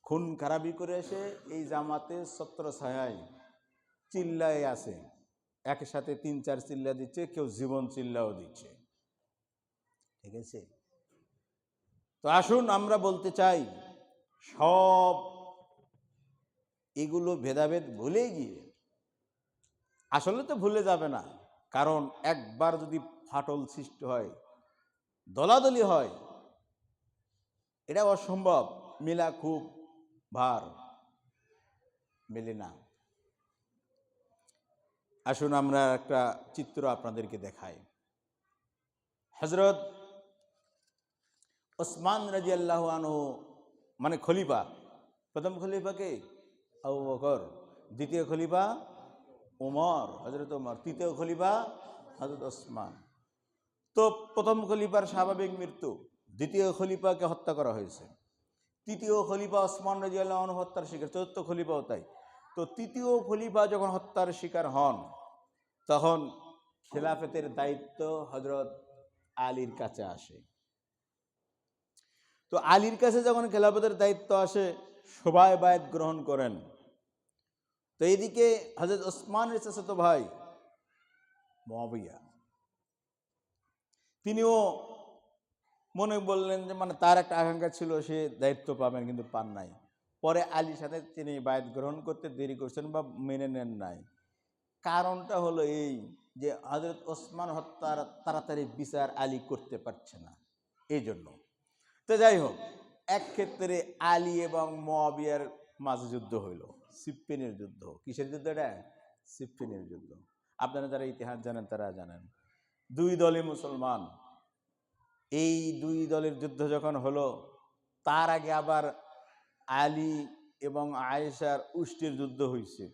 Speaker 1: খুন খারাপি করে এসে এই জামাতের ছত্র ছায়ায় চিল্লায় আছে, একের সাথে 3-4 চিল্লা দিচ্ছে, কেউ জীবন চিল্লাও দিচ্ছে। ঠিক আছে? তো আসুন আমরা বলতে চাই, সব এগুলো ভেদাভেদ ভুলে গিয়ে, আসলে তো ভুলে যাবে না, কারণ একবার যদি ফাটল সৃষ্টি হয়, দলাদলি হয়, এটা অসম্ভব, মেলা খুব ভার মেলে না। আসুন আমরা একটা চিত্র আপনাদেরকে দেখাই। হযরত ওসমান রাদিয়াল্লাহু আনহু মানে খলিফা, প্রথম খলিফাকে আবু বকর, দ্বিতীয় খলিফা ওমর, হযরত ওমর, তৃতীয় খলিফা হযরত ওসমান। তো প্রথম খলিফার স্বাভাবিক মৃত্যু, দ্বিতীয় খলিফাকে হত্যা করা হয়েছে, তৃতীয় খলিফা ওসমান রাদিয়াল্লাহু আনহু হত্যার শিকার, চতুর্থ খলিফাও তাই। তো তৃতীয় খলিফা যখন হত্যার শিকার হন, তখন খেলাফতের দায়িত্ব হযরত আলীর কাছে আসে। তো আলীর কাছে যখন খেলাফতের দায়িত্ব আসে, সবাই বায়াত গ্রহণ করেন। তো এইদিকে হযরত ওসমানের চাচাতো ভাই মুয়াবিয়া, তিনিও মনে বললেন যে মানে তার একটা আকাঙ্ক্ষা ছিল সে দায়িত্ব পাবেন, কিন্তু পান নাই। পরে আলীর সাথে তিনি বায়াত গ্রহণ করতে দেরি করছেন বা মেনে নেন নাই। কারণটা হলো এই যে হযরত ওসমান হত্যার তাড়াতাড়ি বিচার আলী করতে পারছে না, এই জন্য। তো যাই হোক, এক ক্ষেত্রে আলী এবং মুয়াবিয়ার মাঝে যুদ্ধ হইল, সিফফিনের যুদ্ধ। কিসের যুদ্ধ এটা? সিফফিনের যুদ্ধ। আপনারা যারা ইতিহাস জানেন তারা জানেন, দুই দলই মুসলমান। এই দুই দলের যুদ্ধ যখন হলো, তার আগে আবার আলী এবং আয়েশার উষ্টির যুদ্ধ হয়েছে,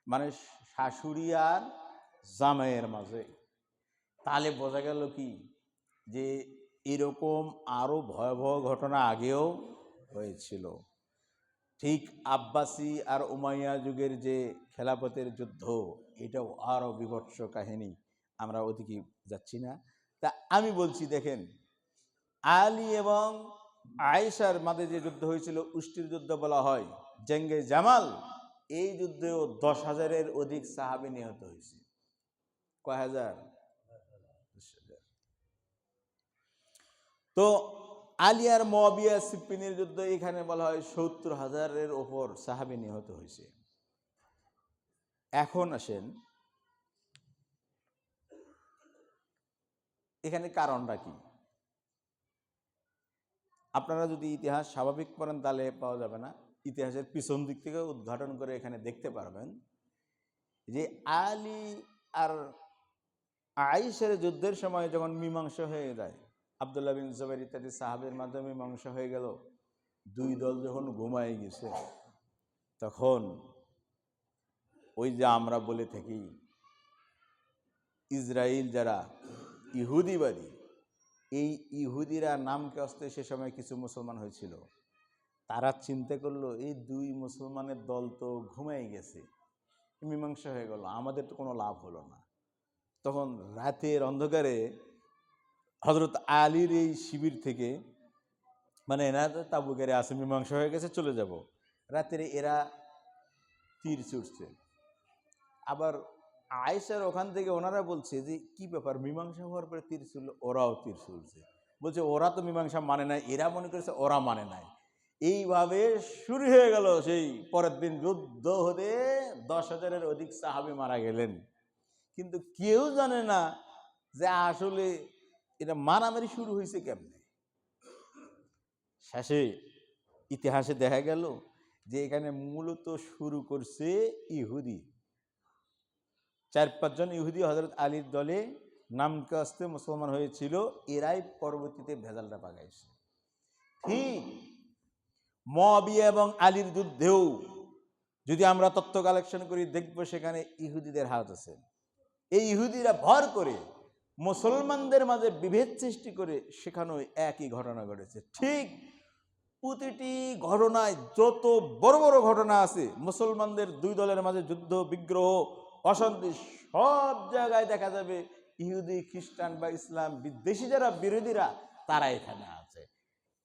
Speaker 1: মানে শাশুড়ি আর জামাইয়ের মাঝে। তাহলে বোঝা গেল কি যে এরকম আরো ভয়াবহ ঘটনা আগেও হয়েছিল। ঠিক আব্বাসী আর উমাইয়া যুগের যে খেলাফতের যুদ্ধ, এটাও আরো বিভৎস কাহিনী, আমরা ওদিকে যাচ্ছি না। তা আমি বলছি, দেখেন, আলী এবং আয়েশার মাঝে যে যুদ্ধ হয়েছিল, উষ্টির যুদ্ধ বলা হয়, জঙ্গে জামাল, এই যুদ্ধেও 10,000-এর অধিক সাহাবী নিহত হয়েছে। কয় হাজার? 10,000। তো আলী আর মুয়াবিয়া সিফফিনের যুদ্ধ, এখানে বলা হয় 70,000-এর ওপর সাহাবী নিহত হয়েছে। এখন আসেন, এখানে কারণটা কি? আপনারা যদি ইতিহাস স্বাভাবিক পড়েন তাহলে পাওয়া যাবে না, ইতিহাসের পিছন দিক থেকে উদ্ঘাটন করে এখানে দেখতে পারবেন যে আলী আর আয়েশার যুদ্ধের সময় যখন মীমাংসা হয়ে যায়, আব্দুল্লাহ বিন জুবাইর ইত্যাদি সাহাবের মাধ্যমে মীমাংসা হয়ে গেল, দুই দল যখন ঘুমায় গেছে, তখন ওই যে আমরা বলে থাকি ইসরায়েল যারা ইহুদিবাদী, এই ইহুদিরা নামকে আসতে সে সময় কিছু মুসলমান হয়েছিল, তারা চিন্তা করলো এই দুই মুসলমানের দল তো ঘুমাই গেছে, মীমাংসা হয়ে গেল, আমাদের তো কোনো লাভ হলো না। তখন রাতের অন্ধকারে হযরত আলীর এই শিবির থেকে, মানে এরা তো তাবুকেরে আছে, মীমাংসা হয়ে গেছে, চলে যাব, রাতের এরা তীর ছুটছে। আবার আয়েশার ওখান থেকে ওনারা বলছে যে কি ব্যাপার, মীমাংসা হওয়ার পরে তীর ছুড়ল, ওরাও তীর ছুড়ছে। বলছে ওরা তো মীমাংসা মানে নাই, এরা মনে করেছে ওরা মানে নাই। এইভাবে শুরু হয়ে গেল। সেই পরের দিন যুদ্ধ হতে 10,000-এর অধিক সাহাবী মারা গেলেন। কিন্তু কেউ জানে না যে আসলে এটা মারামারি শুরু হয়েছে কেমনে। শেষে ইতিহাসে দেখা গেল যে এখানে মূলত শুরু করছে ইহুদি, 4-5 জন ইহুদি হযরত আলীর দলে নামকে আসতে মুসলমান হয়েছিল, এরাই পরবর্তীতে ভেজালটা পাকাইছে। ঠিক মুয়াবিয়া এবং আলীর যুদ্ধেও যদি আমরা তথ্য কালেকশন করি, দেখব সেখানে ইহুদিদের হাত আছে। এই ইহুদিরা ভর করে মুসলমানদের মাঝে বিভেদ সৃষ্টি করে সেখানেও একই ঘটনা ঘটেছে। ঠিক প্রতিটি ঘটনায় যত বড় বড় ঘটনা আছে, মুসলমানদের দুই দলের মাঝে যুদ্ধ বিগ্রহ অশান্তি, সব জায়গায় দেখা যাবে ইহুদি খ্রিস্টান বা ইসলাম বিদ্বেষী যারা বিরোধীরা তারা এখানে আছে।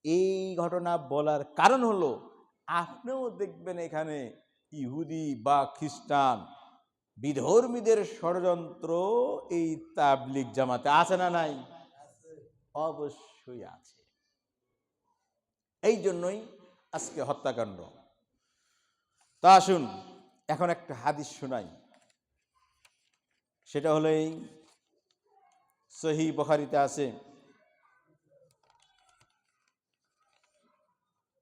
Speaker 1: এই ঘটনা বলার কারণ হলো আপনিও দেখবেন এখানে ইহুদি বা খ্রিস্টান বিধর্মীদের ষড়যন্ত্র এই তাবলিগ জামাতে আছে না নাই? অবশ্যই আছে। এই জন্যই আজকে হত্যাকাণ্ড। তা আসুন এখন একটা হাদিস শোনাই, সেটা হলো এই সহিহ বুখারীতে আছে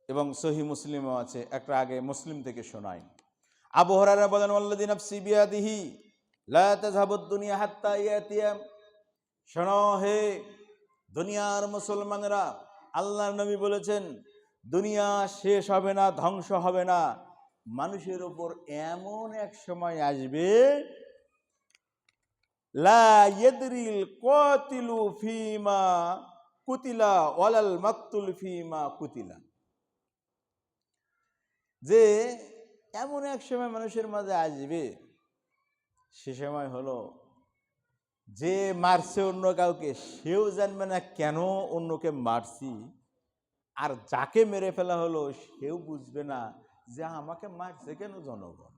Speaker 1: এবং সহিহ মুসলিমও আছে। একটা আগে মুসলিম থেকে শোনাই। আবু হুরায়রা বলেন, ওয়াল্লাযী নাফসি বিয়াদিহি লা তাযহাবুদ দুনিয়া হাত্তা ইয়াতিয়া। শোনো হে দুনিয়ার মুসলমানেরা, আল্লাহর নবী বলেছেন দুনিয়া শেষ হবে না, ধ্বংস হবে না। মানুষের উপর এমন এক সময় আসবে লা ইয়াদরিল কাতিলু ফীমা কুতিলা ওয়ালাল মাকতুল ফীমা কুতিলা, যে এমন এক সময় মানুষের মাঝে আসবে, সে সময় হলো যে মারছে অন্য কাউকে সেও জানবে না কেন অন্যকে মারছি, আর যাকে মেরে ফেলা হলো সেও বুঝবে না যে আমাকে মারছে কেন জনগণ।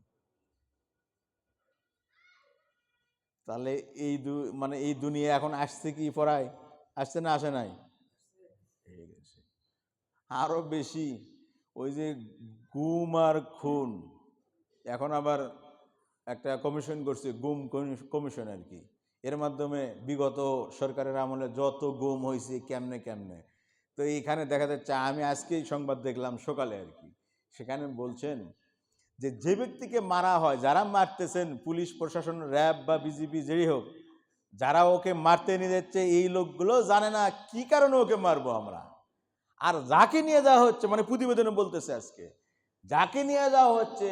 Speaker 1: তাহলে এই মানে এই দুনিয়া এখন আসছে কি পড়ায়? আসছে না আসে নাই? আরো বেশি ওই যে গুম আর খুন, এখন আবার একটা কমিশন করছে, গুম কমিশন আর কি। এর মাধ্যমে বিগত সরকারের আমলে যত গুম হয়েছে কেমনে কেমনে, তো এইখানে দেখা যাচ্ছে, আমি আজকেই সংবাদ দেখলাম সকালে আর কি, সেখানে বলছেন যে যে ব্যক্তিকে মারা হয়, যারা মারতেছেন পুলিশ প্রশাসন, র্যাব বা বিজিবি যেই হোক, যারা ওকে মারতে নিয়ে যাচ্ছে এই লোকগুলো জানে না কি কারণে ওকে মারবো আমরা। আর যাকে নিয়ে যাওয়া হচ্ছে, মানে প্রতিবেদনে বলতেছে আজকে যাকে নিয়ে যাওয়া হচ্ছে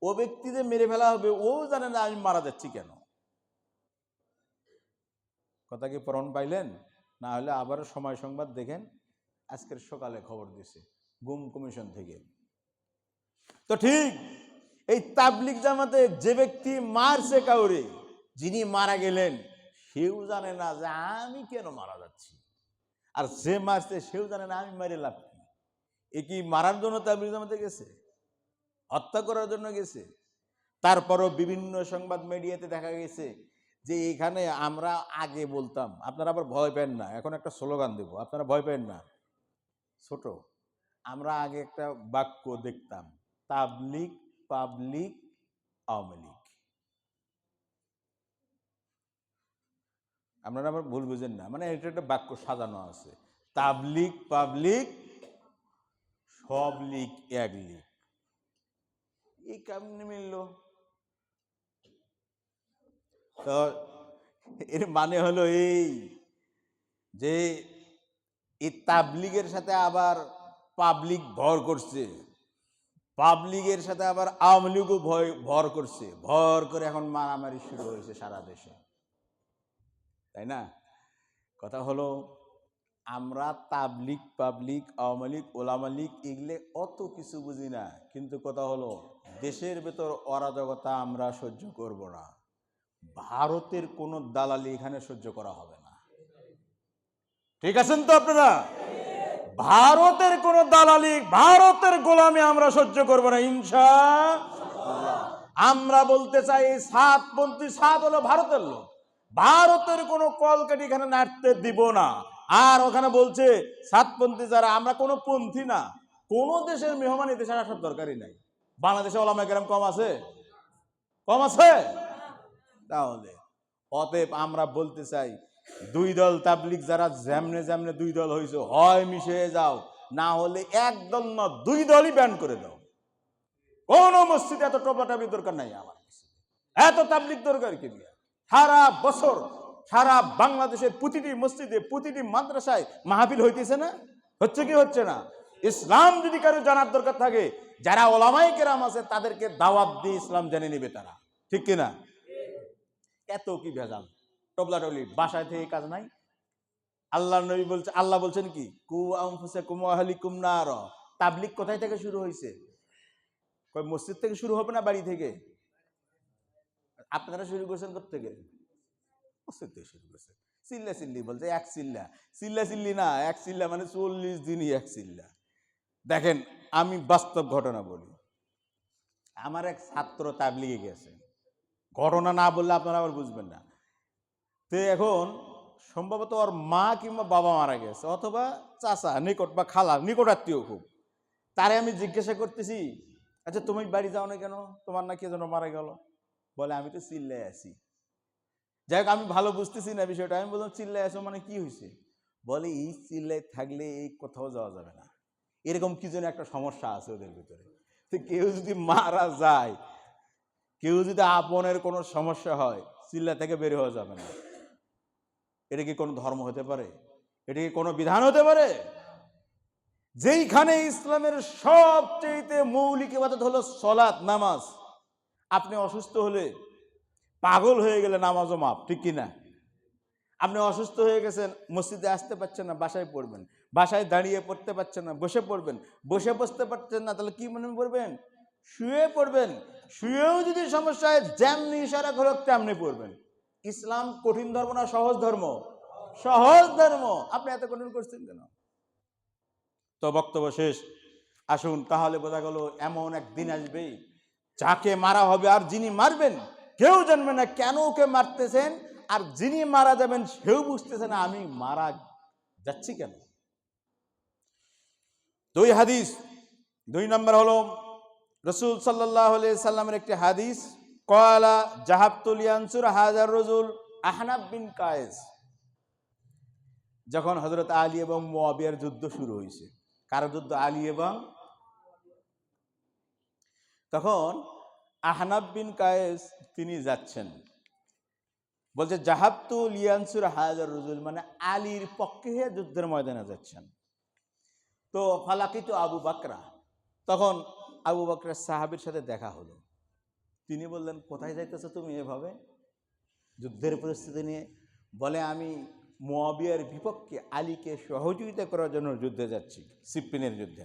Speaker 1: ও ব্যক্তিদের মেরে ফেলা হবে, ও জানে না আমি মারা যাচ্ছি কেন। কথা কি প্রমাণ পাইলেন? না হলে আবার সময় সংবাদ দেখেন, আজকের সকালে খবর দিছে গুম কমিশন থেকে। তো ঠিক এই তাবলিগ জামাতে যে ব্যক্তি মারছে কাউরে, যিনি মারা গেলেন সেও জানে না যে আমি কেন মারা যাচ্ছি, আর যে মারছে সেও জানে না আমি মারে লাভ কি। এ কি মারার জন্য তাবলিগ জামাতে গেছে? হত্যা করার জন্য গেছে? তারপরও বিভিন্ন সংবাদ মিডিয়াতে দেখা গেছে যে এখানে আমরা আগে বলতাম, আপনারা আবার ভয় পেন না, এখন একটা স্লোগান দেব, আপনারা ভয় পেন না। ছোট, আমরা আগে একটা বাক্য দেখতাম, তাবলিগ পাবলিক আওয়ামী লীগ। আপনারা আবার ভুল বুঝেন না, মানে এটা একটা বাক্য সাজানো আছে, তাবলিগ পাবলিক সব লীগ এক লীগ। এই কেমনে মিলল? তো এর মানে হলো এই যে এই তাবলিগের সাথে আবার পাবলিক ভর করছে, পাবলিকের সাথে আবার আওয়ামী লীগও ভর করছে, ভর করে এখন মারামারি শুরু হয়েছে সারা দেশে, তাই না? কথা হলো আমরা তাবলিগ পাবলিক আওয়ামী লীগ ওলামা লীগ এগুলো অত কিছু বুঝি না, কিন্তু কথা হলো দেশের ভেতর অরাজকতা আমরা সহ্য করব না। ভারতের কোনো দালালি এখানে সহ্য করা হবে না। ঠিক আছেন তো আপনারা? ভারতের কোন দালালি, ভারতের গোলামি আমরা সহ্য করব না ইনশাআল্লাহ। আমরা বলতে চাই সাতপন্থী, সাত হলো ভারতের লোক, ভারতের কোন কলকাঠি এখানে নাড়তে দিব না। আর ওখানে বলছে সাতপন্থী যারা, আমরা কোনো পন্থী না, কোন দেশের মেহমান এই দেশে আসার দরকারই নাই। বাংলাদেশে ওলামায়ে কেরাম কম আছে? কম আছে? তাহলে অতএব আমরা বলতে চাই দুই দল তাবলিগ যারা যেমনে যেমনে দুই দল হয়েছে, হয় মিশে যাও, না হলে এক দল না দুই দলই ব্যান করে দাও। কোন মসজিদে এত টপলাটাপলির দরকার নাই, আমার এত তাবলিগ দরকার কি? সারা বছর সারা বাংলাদেশের প্রতিটি মসজিদে প্রতিটি মাদ্রাসায় মাহফিল হইতেছে না? হচ্ছে কি হচ্ছে না? ইসলাম যদি কারো জানার দরকার থাকে, যারা ওলামায়ে কেরাম আছে তাদেরকে দাওয়াত দিয়ে ইসলাম জেনে নেবে তারা, ঠিক কিনা?
Speaker 2: এত কি ভেজাল, টবলাটবলি, বাসায় থেকে কাজ নাই। আল্লাহ নবী বলছে, আল্লাহ বলছেন কি, কু আনফুসাকুম ওয়া আহলিকুম নার। তাবলিগ কোথায় থেকে শুরু হয়েছে? কই মসজিদ থেকে শুরু হবে না বাড়ি থেকে? আপনারা শুরু করছেন কোত্থেকে? মসজিদ থেকে শুরু করছেন। চিল্লা চিল্লি বলছে, এক চিল্লা, চিল্লা চিল্লি না, এক চিল্লা মানে 40 দিনই এক চিল্লা। দেখেন আমি বাস্তব ঘটনা বলি, আমার এক ছাত্র তাবলিগে গেছে, ঘটনা না বললে আপনারা আবার বুঝবেন না। তো এখন সম্ভবত ওর মা কিংবা বাবা মারা গেছে, অথবা চাচা নিকট বা খালা নিকট আত্মীয় খুব। তারে আমি জিজ্ঞাসা করতেছি, আচ্ছা তুমি বাড়ি যাও না কেন, তোমার না কে যেন মারা গেল? বলে আমি তো চিল্লায় আছি। যাই হোক আমি ভালো বুঝতেছি না বিষয়টা, আমি বললাম চিল্লায় আছো মানে কি হয়েছে? বলে এই চিল্লায় থাকলে এই কোথাও যাওয়া যাবে না, এরকম কি যেন একটা সমস্যা আছে ওদের ভিতরে। তো কেউ যদি মারা যায়, কেউ যদি আপনের কোনো সমস্যা হয়, চিল্লা থেকে বের হওয়া যাবে না। এটা কি কোনো ধর্ম হতে পারে? এটা কি কোনো বিধান হতে পারে? যেইখানে ইসলামের সবচেয়ে মৌলিক ইবাদত হলো সালাত, নামাজ। আপনি অসুস্থ হলে, পাগল হয়ে গেলে নামাজও মাপ, ঠিক কিনা? আপনি অসুস্থ হয়ে গেছেন, মসজিদে আসতে পারছেন না, বাসায় পড়বেন। বাসায় দাঁড়িয়ে পড়তে পারছেন না, বসে পড়বেন। বসে বসতে পারছেন না, তাহলে কি মনে পড়বেন? শুয়ে পড়বেন। শুয়েও যদি সমস্যা হয়, যেমনি ইশারা করো তেমনি পড়বেন। ইসলাম কঠিন ধর্ম না সহজ ধর্ম? সহজ ধর্ম। আপনি এত কঠিন করছেন কেন? তো বক্তব্য শেষ। আসুন তাহলে বোঝা গেল এমন একদিন আসবে যাকে মারা হবে, আর যিনি মারবেন কেউ জানবে না কেন ওকে মারতেছেন, আর যিনি মারা যাবেন সেও বুঝতেছে না আমি মারা যাচ্ছি কেন। দুই হাদিস, 2 নম্বর হলো রাসূল সাল্লাল্লাহু আলাইহি সাল্লামের একটি হাদিস, ক্বালা যাহাবতু লিয়ানসুর হাযার রাজুল আহনাব বিন কায়েস। যখন হযরত আলী এবং মুয়াবিয়ার যুদ্ধ শুরু হয়েছে, কার যুদ্ধ? আলী এবং, তখন আহনাব বিন কায়েস তিনি যাচ্ছেন, বলছে যাহাবতু লিয়ানসুর হাযার রাজুল, মানে আলীর পক্ষে যুদ্ধের ময়দানে যাচ্ছেন। তো ফালাকিতু আবু বকরা, তখন আবু বকরের সাহাবীর সাথে দেখা হলো। তিনি বললেন, কোথায় যাইতেছো তুমি এভাবে যুদ্ধের পরিস্থিতি নিয়ে? বলে আমি মুয়াবিয়ার বিপক্ষে আলীকে সহযোগিতা করার জন্য যুদ্ধে যাচ্ছি, সিফফিনের যুদ্ধে।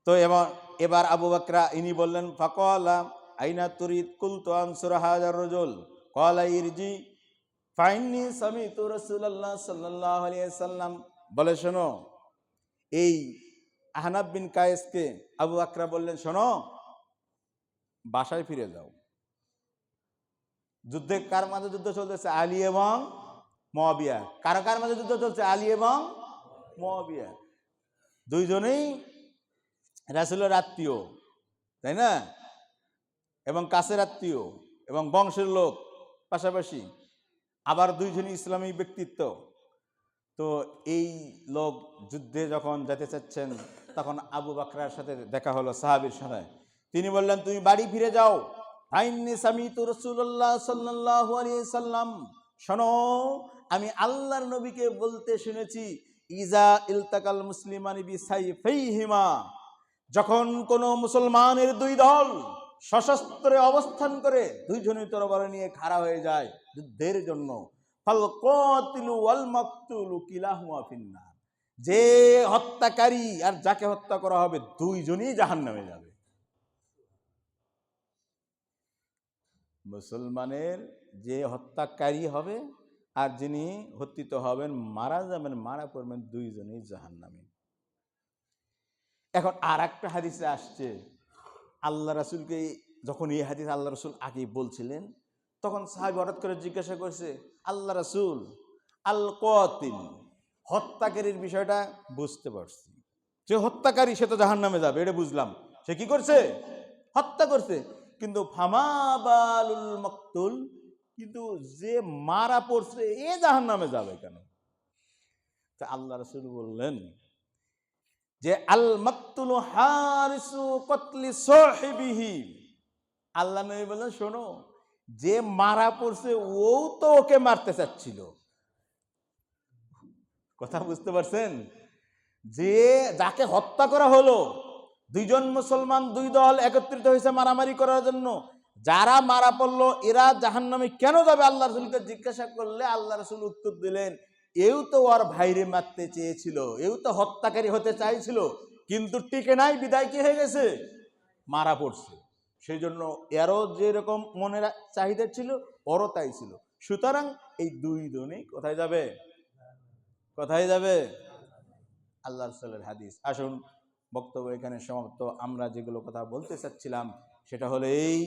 Speaker 2: তো এবার আবু বকরা ইনি বললেন, ফাকালা আইনা তুরিদ, কুলতু আনসুর হাযার রাজুল, ক্বালা ইরজি ফাইন্নী সামিতু রাসূলুল্লাহ সাল্লাল্লাহু আলাইহি ওয়াসাল্লাম। বলে শোনো, এই আহনাব বিন কায়েসকে আবু বকরা বললেন, শোনো বাসায় ফিরে যাও। যুদ্ধে কার মাঝে যুদ্ধ চলতেছে? আলী এবং মুয়াবিয়া। কার কার মাঝে যুদ্ধ চলছে? আলী এবং মুয়াবিয়া। দুইজনেই রাসূলের আত্মীয়, তাই না? এবং কাছের আত্মীয় এবং বংশের লোক পাশাপাশি, আবার দুইজনই ইসলামী ব্যক্তিত্ব। তো এই লোক যুদ্ধে যখন যেতে চাচ্ছেন, তখন আবু বকরার সাথে দেখা হলো, সাহাবীর সাথে। তিনি বললেন, তুমি বাড়ি ফিরে যাও। ফাইন্নী সামিতু রাসূলুল্লাহ সাল্লাল্লাহু আলাইহি সাল্লাম, শোনো আমি আল্লাহর নবীকে বলতে শুনেছি, ইজা ইলতাকাল মুসলিমানি বিসাইফাইহিমা, যখন কোন মুসলমানের দুই দল সশস্ত্রে অবস্থান করে, দুইজনই তরবারি নিয়ে খাড়া হয়ে যায় যুদ্ধের জন্য, ফাল কাতিলু ওয়াল মাকতুলু কিলাহুমা ফিন্নার, যে হত্যাকারী আর যাকে হত্যা করা হবে দুইজনই জাহান্নামে যাবে। মুসলমানের যে হত্যাকারী হবে আর যিনি হত্যািত হবেন, মারা যাবেন, মারা পড়বেন, দুইজনই জাহান্নামী। এখন আর একটা হাদিসে আসছে, আল্লাহ রাসূলকে যখন এই হাদিস আল্লাহ রাসূল আগেই বলছিলেন, তখন সাহাবী হঠাৎ করে জিজ্ঞাসা করছে, আল্লাহ রাসূল, আল কাতিল, হত্যাকারীর বিষয়টা বুঝতে পারছি, যে হত্যাকারী সে তো জাহান্নামে যাবে, এটা বুঝলাম। সে কি করছে? হত্যা করছে। কিন্তু ফামা বালুল মাকতুল, কিন্তু যে মারা পড়ছে এ জাহান্নামে যাবে কেন? তা আল্লাহ রাসূল বললেন যে আল মাকতুলু হারিসু কতলি সাহিবিহি। আল্লাহ নবী বললেন, শোনো, যে মারা পড়ছে ও তো ওকে মারতে চাচ্ছিল। কথা বুঝতে পারছেন? যে যাকে হত্যা করা হলো, দুইজন মুসলমান দুই দল একত্রিত হয়েছে মারামারি করার জন্য, যারা মারা পড়লো এরা জাহান্নামে কেন যাবে আল্লাহ রসুলকে জিজ্ঞাসা করলে আল্লাহ রসুল উত্তর দিলেন, এও তো ওর ভাইরে মারতে চেয়েছিল, এও তো হত্যাকারী হতে চাইছিল, কিন্তু টিকে নাই, বিদায় কি হয়ে গেছে, মারা পড়ছে। সেই জন্য এরও যেরকম মনের চাহিদা ছিল ওরও তাই ছিল। সুতরাং এই দুই জনেই কোথায় যাবে, কোথায় যাবে, আল্লাহ রসুলের হাদিস। আসুন বক্তব্য এখানে সমাপ্ত। আমরা যেগুলো কথা বলতে চাচ্ছিলাম সেটা হলো এই,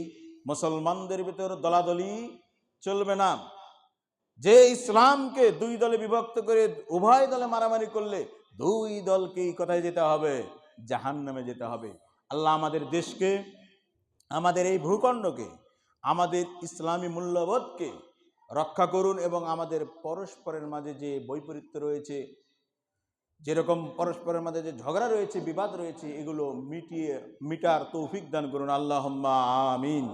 Speaker 2: মুসলমানদের ভিতর দলাদলি চলবে না। যে ইসলামকে দুই দলে বিভক্ত করে উভয় দলে মারামারি করলে দুই দলকেই কোথায় যেতে হবে, জাহান্নামে যেতে হবে। আল্লাহ আমাদের দেশকে, আমাদের এই ভূখণ্ডকে, আমাদের ইসলামী মূল্যবোধকে রক্ষা করুন এবং আমাদের পরস্পরের মাঝে যে বৈপরীত্য রয়েছে, যেরকম পরস্পরের মাঝে যে ঝগড়া রয়েছে, বিবাদ রয়েছে, এগুলো মিটার তৌফিক দান করুন। আল্লাহুম্মা আমিন।